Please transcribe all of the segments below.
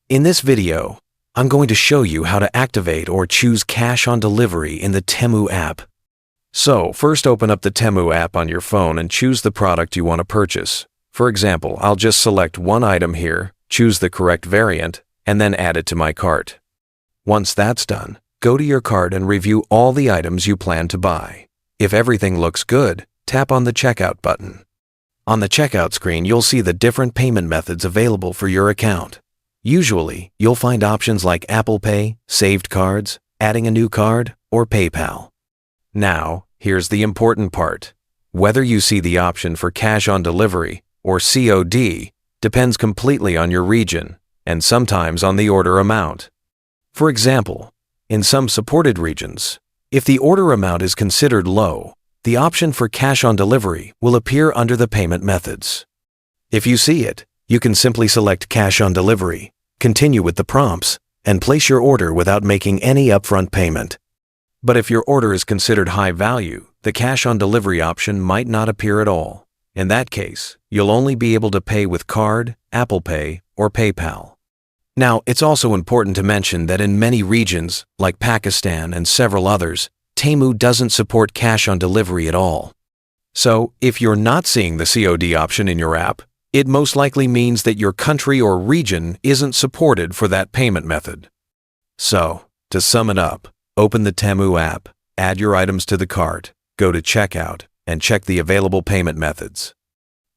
In this video, I'm going to show you how to activate or choose cash on delivery in the Temu app. So, first open up the Temu app on your phone and choose the product you want to purchase. For example, I'll just select one item here, choose the correct variant, and then add it to my cart. Once that's done, go to your cart and review all the items you plan to buy. If everything looks good, tap on the checkout button. On the checkout screen, you'll see the different payment methods available for your account. Usually, you'll find options like Apple Pay, saved cards, adding a new card, or PayPal. Now, here's the important part. Whether you see the option for cash on delivery or COD depends completely on your region and sometimes on the order amount. For example, in some supported regions, if the order amount is considered low, the option for cash on delivery will appear under the payment methods. If you see it, you can simply select cash on delivery, continue with the prompts, and place your order without making any upfront payment. But if your order is considered high value, the cash on delivery option might not appear at all. In that case, you'll only be able to pay with card, Apple Pay, or PayPal. Now, it's also important to mention that in many regions, like Pakistan and several others, Temu doesn't support cash on delivery at all. So, if you're not seeing the COD option in your app, it most likely means that your country or region isn't supported for that payment method. So, to sum it up, open the Temu app, add your items to the cart, go to checkout, and check the available payment methods.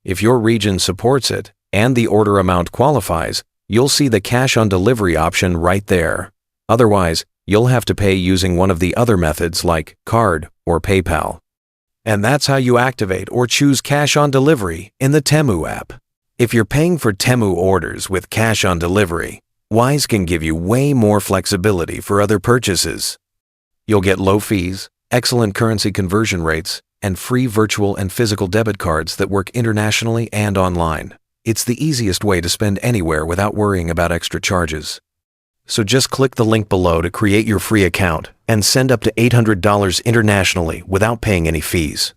If your region supports it and the order amount qualifies, you'll see the cash on delivery option right there. Otherwise, you'll have to pay using one of the other methods like card or PayPal. And that's how you activate or choose cash on delivery in the Temu app. If you're paying for Temu orders with cash on delivery, Wise can give you way more flexibility for other purchases. You'll get low fees, excellent currency conversion rates, and free virtual and physical debit cards that work internationally and online. It's the easiest way to spend anywhere without worrying about extra charges. So just click the link below to create your free account and send up to $800 internationally without paying any fees.